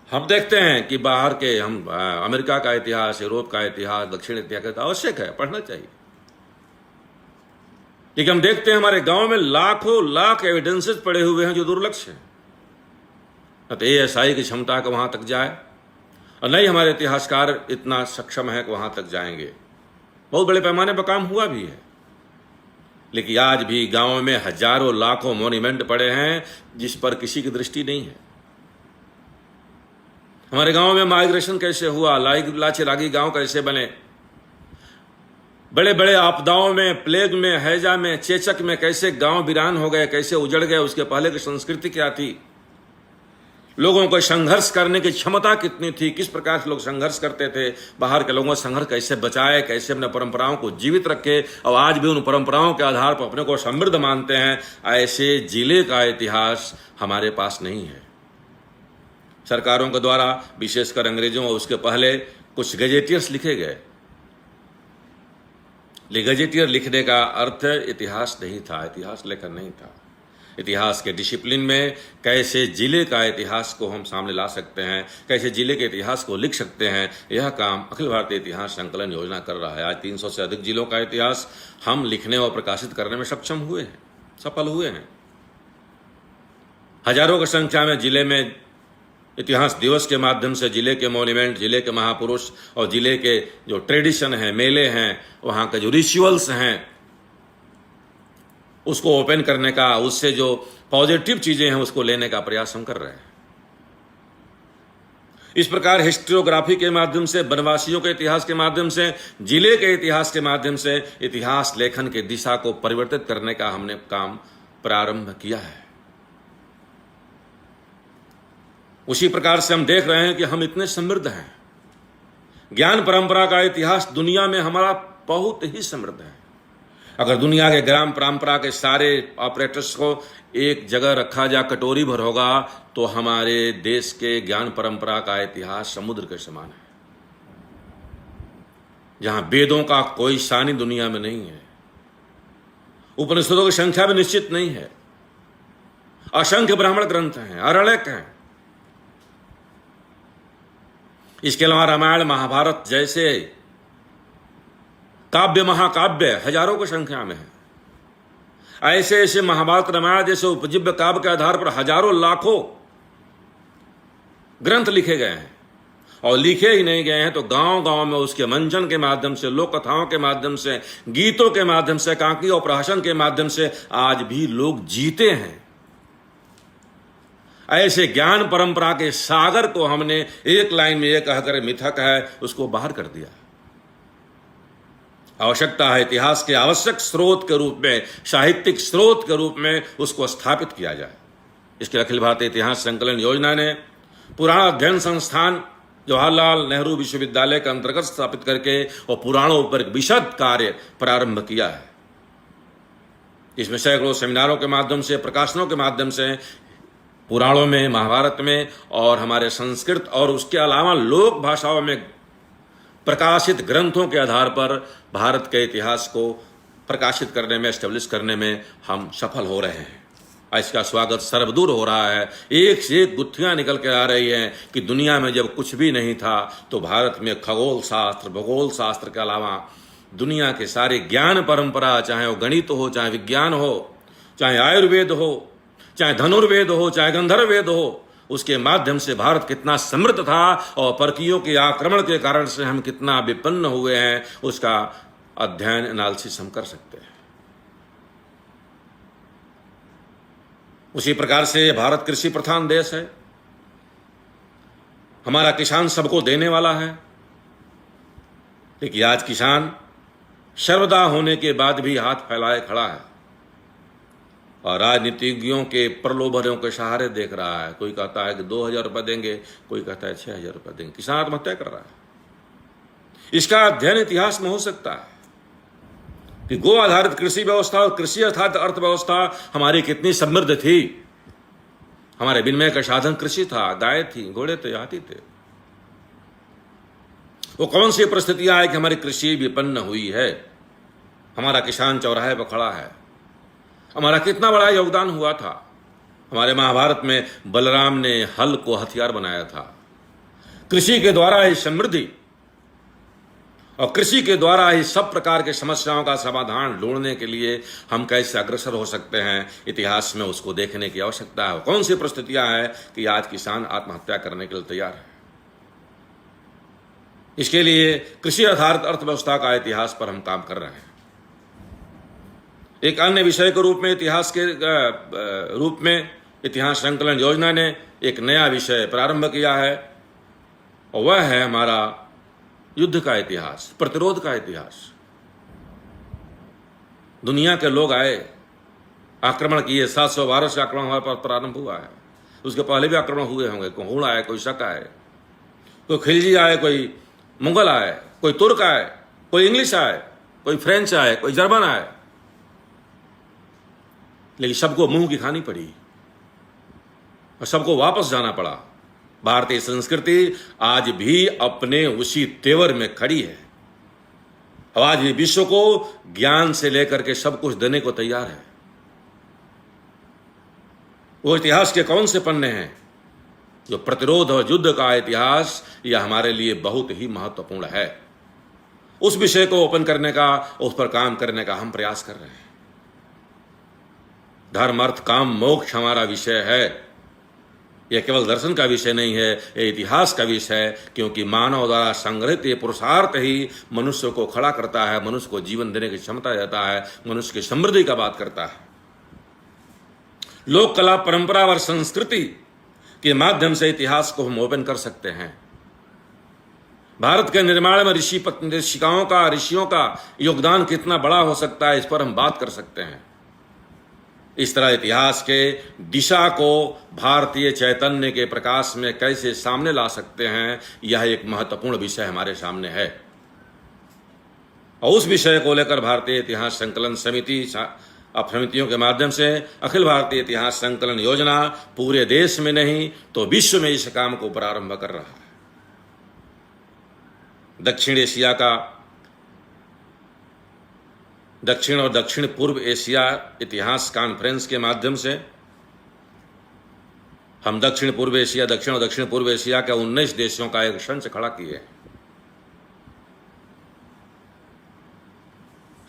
हम देखते हैं कि बाहर के हम अमेरिका का इतिहास, यूरोप का इतिहास, दक्षिण इतिहास आवश्यक है, पढ़ना चाहिए। लेकिन हम देखते हैं हमारे गांव में लाखों लाख एविडेंसेस पड़े हुए हैं जो दुर्लक्ष हैं। न तो ASI की क्षमता को वहां तक जाए और नहीं हमारे इतिहासकार इतना सक्षम है कि वहां तक जाएंगे। बहुत बड़े पैमाने पर काम हुआ भी है, लेकिन आज भी गांव में हजारों लाखों मॉन्यूमेंट पड़े हैं जिस पर किसी की दृष्टि नहीं है। हमारे गांव में माइग्रेशन कैसे हुआ, लाची गांव कैसे बने, बड़े बड़े आपदाओं में, प्लेग में, हैजा में, चेचक में कैसे गांव वीरान हो गए, कैसे उजड़ गए, उसके पहले की संस्कृति क्या थी, लोगों को संघर्ष करने की क्षमता कितनी थी, किस प्रकार से लोग संघर्ष करते थे, बाहर के लोगों से संघर्ष कैसे बचाए, कैसे अपने परंपराओं को जीवित रखे और आज भी उन परंपराओं के आधार पर अपने को समृद्ध मानते हैं। ऐसे जिले का इतिहास हमारे पास नहीं है। सरकारों के द्वारा, विशेषकर अंग्रेजों और उसके पहले, कुछ गजेटियर्स लिखे गए। गजेटियर लिखने का अर्थ इतिहास नहीं था, इतिहास लेखन नहीं था। इतिहास के डिसिप्लिन में कैसे जिले का इतिहास को हम सामने ला सकते हैं, कैसे जिले के इतिहास को लिख सकते हैं, यह काम अखिल भारतीय इतिहास संकलन योजना कर रहा है। आज 300 से अधिक जिलों का इतिहास हम लिखने और प्रकाशित करने में सक्षम हुए हैं, सफल हुए हैं। हजारों की संख्या में जिले में इतिहास दिवस के माध्यम से जिले के मॉन्यूमेंट, जिले के महापुरुष और जिले के जो ट्रेडिशन हैं, मेले हैं, वहाँ के जो रिचुअल्स हैं, उसको ओपन करने का, उससे जो पॉजिटिव चीजें हैं उसको लेने का प्रयास हम कर रहे हैं। इस प्रकार हिस्टोग्राफी के माध्यम से, वनवासियों के इतिहास के माध्यम से, जिले के इतिहास के माध्यम से इतिहास लेखन की दिशा को परिवर्तित करने का हमने काम प्रारंभ किया है। उसी प्रकार से हम देख रहे हैं कि हम इतने समृद्ध हैं। ज्ञान परंपरा का इतिहास दुनिया में हमारा बहुत ही समृद्ध है। अगर दुनिया के ग्राम परंपरा के सारे ऑपरेटर्स को एक जगह रखा जा, कटोरी भर होगा, तो हमारे देश के ज्ञान परंपरा का इतिहास समुद्र के समान है, जहां वेदों का कोई सानी दुनिया में नहीं है, उपनिषदों की संख्या भी निश्चित नहीं है, असंख्य ब्राह्मण ग्रंथ हैं, अरण्यक हैं। इसके अलावा रामायण, महाभारत जैसे काव्य, महाकाव्य हजारों की संख्या में है। ऐसे ऐसे महाभारत, रामायण जैसे उपजीव्य काव्य के आधार पर हजारों लाखों ग्रंथ लिखे गए हैं। और लिखे ही नहीं गए हैं तो गांव गांव में उसके मंचन के माध्यम से, लोक कथाओं के माध्यम से, गीतों के माध्यम से, कांकी और प्रहसन के माध्यम से आज भी लोग जीते हैं। ऐसे ज्ञान परंपरा के सागर को हमने एक लाइन में यह कहकर मिथक है उसको बाहर कर दिया। आवश्यकता है इतिहास के आवश्यक स्रोत के रूप में, साहित्यिक स्रोत के रूप में उसको स्थापित किया जाए। इसके अखिल भारतीय इतिहास संकलन योजना ने पुराण अध्ययन संस्थान जवाहरलाल नेहरू विश्वविद्यालय के अंतर्गत स्थापित करके और पुराणों पर एक विशद कार्य प्रारंभ किया है। इसमें सैकड़ों सेमिनारों के माध्यम से, प्रकाशनों के माध्यम से पुराणों में, महाभारत में और हमारे संस्कृत और उसके अलावा लोक भाषाओं में प्रकाशित ग्रंथों के आधार पर भारत के इतिहास को प्रकाशित करने में, एस्टेब्लिश करने में हम सफल हो रहे हैं। इसका स्वागत सर्वदूर हो रहा है। एक से एक गुत्थियां निकल के आ रही हैं कि दुनिया में जब कुछ भी नहीं था तो भारत में खगोल शास्त्र, भूगोल शास्त्र के अलावा दुनिया के सारे ज्ञान परंपरा, चाहे वो गणित हो, चाहे विज्ञान हो, चाहे आयुर्वेद हो, चाहे धनुर्वेद हो, चाहे गंधर्व वेद हो, उसके माध्यम से भारत कितना समृद्ध था और परकीयों के आक्रमण के कारण से हम कितना विपन्न हुए हैं, उसका अध्ययन, एनालिसिस हम कर सकते हैं। उसी प्रकार से भारत कृषि प्रधान देश है। हमारा किसान सबको देने वाला है, लेकिन आज किसान सर्वदा होने के बाद भी हाथ फैलाए खड़ा है और राजनीतिज्ञों के प्रलोभनों के सहारे देख रहा है। कोई कहता है कि 2000 रुपये देंगे, कोई कहता है 6000 रुपये देंगे। किसान आत्महत्या कर रहा है। इसका अध्ययन इतिहास में हो सकता है कि गो आधारित कृषि व्यवस्था और कृषि अर्थात अर्थव्यवस्था हमारी कितनी समृद्ध थी। हमारे विनिमय का साधन कृषि था, गाय थी, घोड़े थे, हाथी थे। वो कौन सी परिस्थितियां है कि हमारी कृषि विपन्न हुई है। हमारा किसान चौराहे पर खड़ा है। हमारा कितना बड़ा योगदान हुआ था। हमारे महाभारत में बलराम ने हल को हथियार बनाया था। कृषि के द्वारा ही समृद्धि और कृषि के द्वारा ही सब प्रकार के समस्याओं का समाधान ढूंढने के लिए हम कैसे अग्रसर हो सकते हैं, इतिहास में उसको देखने की आवश्यकता है। कौन सी परिस्थितियां हैं कि आज किसान आत्महत्या करने के लिए तैयार है। इसके लिए कृषि आधारित अर्थव्यवस्था का इतिहास पर हम काम कर रहे हैं। एक अन्य विषय के रूप में, इतिहास के रूप में इतिहास संकलन योजना ने एक नया विषय प्रारंभ किया है और वह है हमारा युद्ध का इतिहास, प्रतिरोध का इतिहास। दुनिया के लोग आए, आक्रमण किए। 712 से आक्रमण हमारे पास प्रारंभ हुआ है। उसके पहले भी आक्रमण हुए होंगे। कोई हुण आए, कोई शक आए, कोई खिलजी आए, कोई मुगल आए, कोई तुर्क आए, कोई इंग्लिश आए, कोई फ्रेंच आए, कोई जर्मन आए, लेकिन सबको मुंह की खानी पड़ी और सबको वापस जाना पड़ा। भारतीय संस्कृति आज भी अपने उसी तेवर में खड़ी है और आज भी विश्व को ज्ञान से लेकर के सब कुछ देने को तैयार है। वो इतिहास के कौन से पन्ने हैं? जो प्रतिरोध और युद्ध का इतिहास, यह हमारे लिए बहुत ही महत्वपूर्ण है। उस विषय को ओपन करने का, उस पर काम करने का हम प्रयास कर रहे हैं। धर्म, अर्थ, काम, मोक्ष हमारा विषय है। यह केवल दर्शन का विषय नहीं है, यह इतिहास का विषय है, क्योंकि मानव द्वारा संग्रहित ये पुरुषार्थ ही मनुष्य को खड़ा करता है, मनुष्य को जीवन देने की क्षमता देता है, मनुष्य की समृद्धि का बात करता है। लोक कला, परंपरा और संस्कृति के माध्यम से इतिहास को हम ओपन कर सकते हैं। भारत के निर्माण में ऋषियों का योगदान कितना बड़ा हो सकता है, इस पर हम बात कर सकते हैं। इस तरह इतिहास के दिशा को भारतीय चैतन्य के प्रकाश में कैसे सामने ला सकते हैं, यह एक महत्वपूर्ण विषय हमारे सामने है। और उस विषय को लेकर भारतीय इतिहास संकलन समितियों के माध्यम से अखिल भारतीय इतिहास संकलन योजना पूरे देश में नहीं तो विश्व में इस काम को प्रारंभ कर रहा है। दक्षिण और दक्षिण पूर्व एशिया इतिहास कॉन्फ्रेंस के माध्यम से हम दक्षिण और दक्षिण पूर्व एशिया के 19 देशों का एक संच खड़ा किए।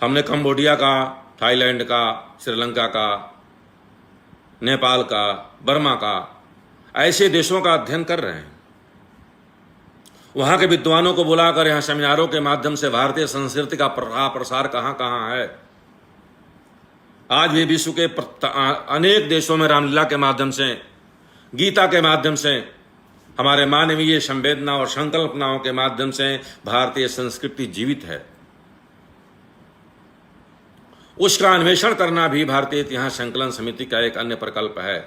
हमने कंबोडिया का, थाईलैंड का, श्रीलंका का, नेपाल का, बर्मा का, ऐसे देशों का अध्ययन कर रहे हैं। वहां के विद्वानों को बुलाकर यहां सेमिनारों के माध्यम से भारतीय संस्कृति का प्रसार कहां कहां है। आज भी विश्व के अनेक देशों में रामलीला के माध्यम से, गीता के माध्यम से, हमारे मानवीय संवेदना और संकल्पनाओं के माध्यम से भारतीय संस्कृति जीवित है। उसका अन्वेषण करना भी भारतीय इतिहास संकलन समिति का एक अन्य प्रकल्प है।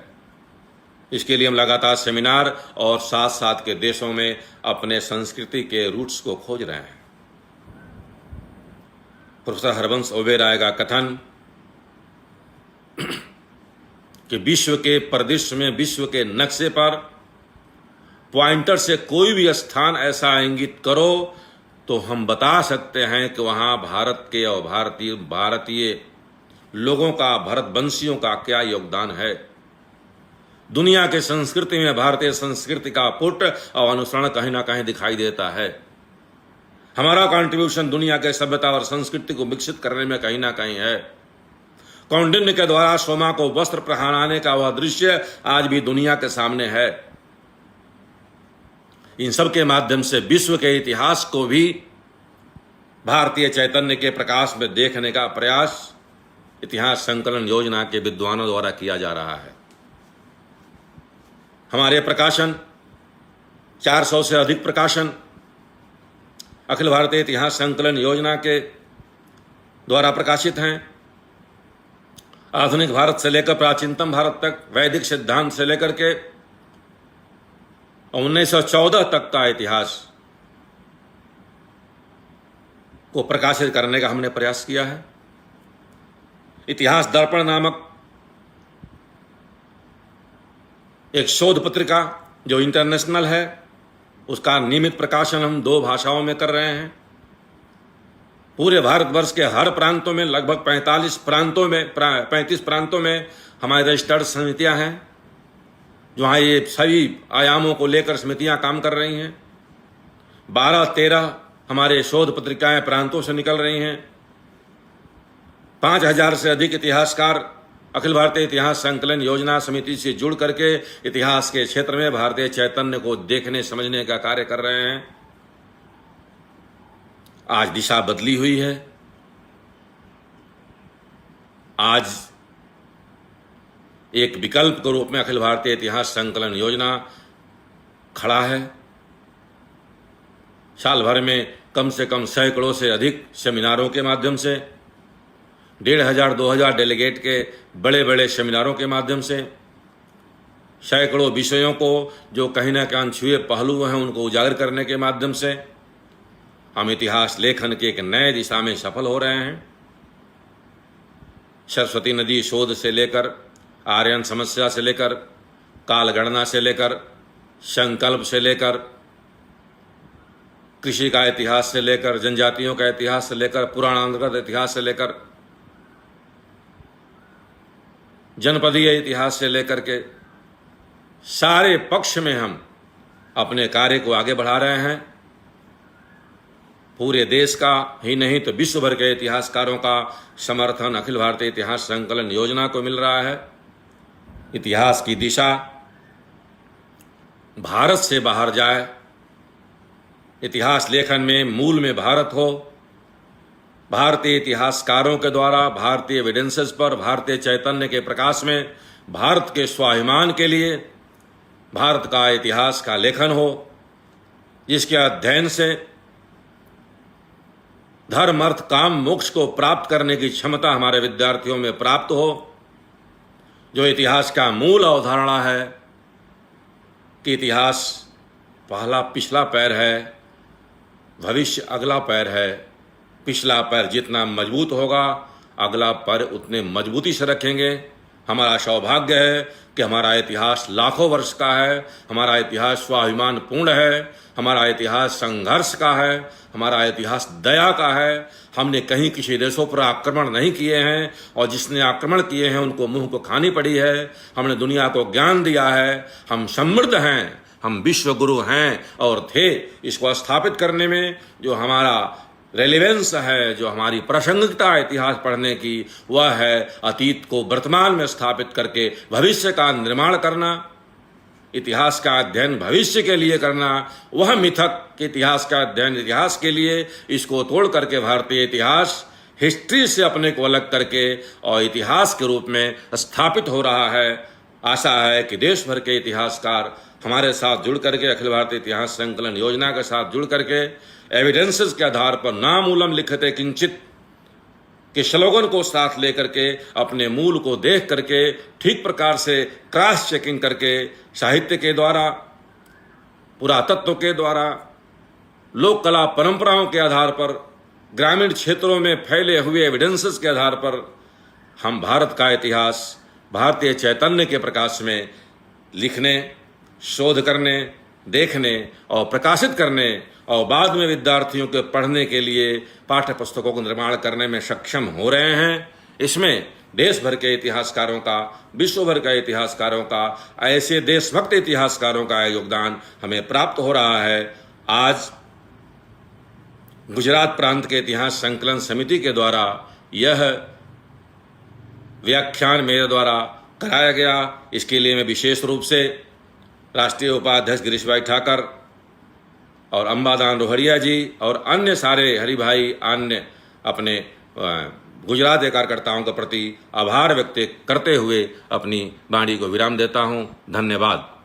इसके लिए हम लगातार सेमिनार और साथ साथ के देशों में अपने संस्कृति के रूट्स को खोज रहे हैं। प्रोफेसर हरबंश ओबेरॉय का कथन कि विश्व के परिदृश्य में, विश्व के नक्शे पर पॉइंटर से कोई भी स्थान ऐसा इंगित करो तो हम बता सकते हैं कि वहां भारत के और भारतीय लोगों का, भारतवंशियों का क्या योगदान है। दुनिया के संस्कृति में भारतीय संस्कृति का पुट और अनुसरण कहीं ना कहीं दिखाई देता है। हमारा कंट्रीब्यूशन दुनिया के सभ्यता और संस्कृति को विकसित करने में कहीं ना कहीं है। कौंडिन्य के द्वारा सोमा को वस्त्र पहनाने का वह दृश्य आज भी दुनिया के सामने है। इन सब के माध्यम से विश्व के इतिहास को भी भारतीय चैतन्य के प्रकाश में देखने का प्रयास इतिहास संकलन योजना के विद्वानों द्वारा किया जा रहा है। हमारे प्रकाशन 400 से अधिक प्रकाशन अखिल भारतीय इतिहास संकलन योजना के द्वारा प्रकाशित हैं। आधुनिक भारत से लेकर प्राचीनतम भारत तक, वैदिक सिद्धांत से लेकर के 1914 तक का इतिहास को प्रकाशित करने का हमने प्रयास किया है। इतिहास दर्पण नामक एक शोध पत्रिका जो इंटरनेशनल है, उसका नियमित प्रकाशन हम 2 भाषाओं में कर रहे हैं। पूरे भारतवर्ष के हर प्रांतों में, लगभग 35 प्रांतों में हमारी रजिस्टर्ड समितियां हैं, जहाँ ये सभी आयामों को लेकर समितियां काम कर रही हैं। 12-13 हमारे शोध पत्रिकाएं प्रांतों से निकल रही हैं। 5000 से अधिक इतिहासकार अखिल भारतीय इतिहास संकलन योजना समिति से जुड़ करके इतिहास के क्षेत्र में भारतीय चैतन्य को देखने समझने का कार्य कर रहे हैं। आज दिशा बदली हुई है। आज एक विकल्प के रूप में अखिल भारतीय इतिहास संकलन योजना खड़ा है। साल भर में कम से कम सैकड़ों से अधिक सेमिनारों के माध्यम से, 1500-2000 डेलीगेट के बड़े बड़े सेमिनारों के माध्यम से, सैकड़ों विषयों को जो कहीं ना कहीं अनछुए पहलू हैं उनको उजागर करने के माध्यम से हम इतिहास लेखन के एक नए दिशा में सफल हो रहे हैं। सरस्वती नदी शोध से लेकर, आर्यन समस्या से लेकर, कालगणना से लेकर, संकल्प से लेकर, कृषि का इतिहास से लेकर, जनजातियों का इतिहास से लेकर, पुराणांतर्गत इतिहास से लेकर, जनपदीय इतिहास से लेकर के सारे पक्ष में हम अपने कार्य को आगे बढ़ा रहे हैं। पूरे देश का ही नहीं तो विश्व भर के इतिहासकारों का समर्थन अखिल भारतीय इतिहास संकलन योजना को मिल रहा है। इतिहास की दिशा भारत से बाहर जाए, इतिहास लेखन में मूल में भारत हो, भारतीय इतिहासकारों के द्वारा भारतीय एविडेंसेस पर, भारतीय चैतन्य के प्रकाश में भारत के स्वाभिमान के लिए भारत का इतिहास का लेखन हो, जिसके अध्ययन से धर्म, अर्थ, काम, मोक्ष को प्राप्त करने की क्षमता हमारे विद्यार्थियों में प्राप्त हो। जो इतिहास का मूल अवधारणा है कि इतिहास पहला पिछला पैर है, भविष्य अगला पैर है। पिछला पैर जितना मजबूत होगा, अगला पैर उतने मजबूती से रखेंगे। हमारा सौभाग्य है कि हमारा इतिहास लाखों वर्ष का है, हमारा इतिहास स्वाभिमान पूर्ण है, हमारा इतिहास संघर्ष का है, हमारा इतिहास दया का है। हमने कहीं किसी देशों पर आक्रमण नहीं किए हैं और जिसने आक्रमण किए हैं उनको मुंह को खानी पड़ी है। हमने दुनिया को ज्ञान दिया है, हम समृद्ध हैं, हम विश्व गुरु हैं और थे। इसको स्थापित करने में जो हमारा रेलिवेंस है, जो हमारी प्रासंगिकता इतिहास पढ़ने की, वह है अतीत को वर्तमान में स्थापित करके भविष्य का निर्माण करना। इतिहास का अध्ययन भविष्य के लिए करना, वह मिथक कि इतिहास का अध्ययन इतिहास के लिए, इसको तोड़ करके भारतीय इतिहास हिस्ट्री से अपने को अलग करके और इतिहास के रूप में स्थापित हो रहा है। आशा है कि देश भर के इतिहासकार हमारे साथ जुड़ करके, अखिल भारतीय इतिहास संकलन योजना के साथ जुड़ करके एविडेंसेस के आधार पर नामूलम लिखते किंचित के स्लोगन को साथ लेकर के अपने मूल को देख करके ठीक प्रकार से क्रॉस चेकिंग करके साहित्य के द्वारा, पुरातत्व के द्वारा, लोक कला परंपराओं के आधार पर, ग्रामीण क्षेत्रों में फैले हुए एविडेंसेस के आधार पर हम भारत का इतिहास भारतीय चैतन्य के प्रकाश में लिखने, शोध करने, देखने और प्रकाशित करने और बाद में विद्यार्थियों के पढ़ने के लिए पाठ्य पुस्तकों का निर्माण करने में सक्षम हो रहे हैं। इसमें देश भर के इतिहासकारों का, विश्व भर के इतिहासकारों का, ऐसे देशभक्त इतिहासकारों का योगदान हमें प्राप्त हो रहा है। आज गुजरात प्रांत के इतिहास संकलन समिति के द्वारा यह व्याख्यान मेरे द्वारा कराया गया। इसके लिए मैं विशेष रूप से राष्ट्रीय उपाध्यक्ष गिरीश भाई ठाकर और अंबादान रोहड़िया जी और अन्य सारे हरिभाई, अन्य अपने गुजरात के कार्यकर्ताओं के प्रति आभार व्यक्त करते हुए अपनी वाणी को विराम देता हूं। धन्यवाद।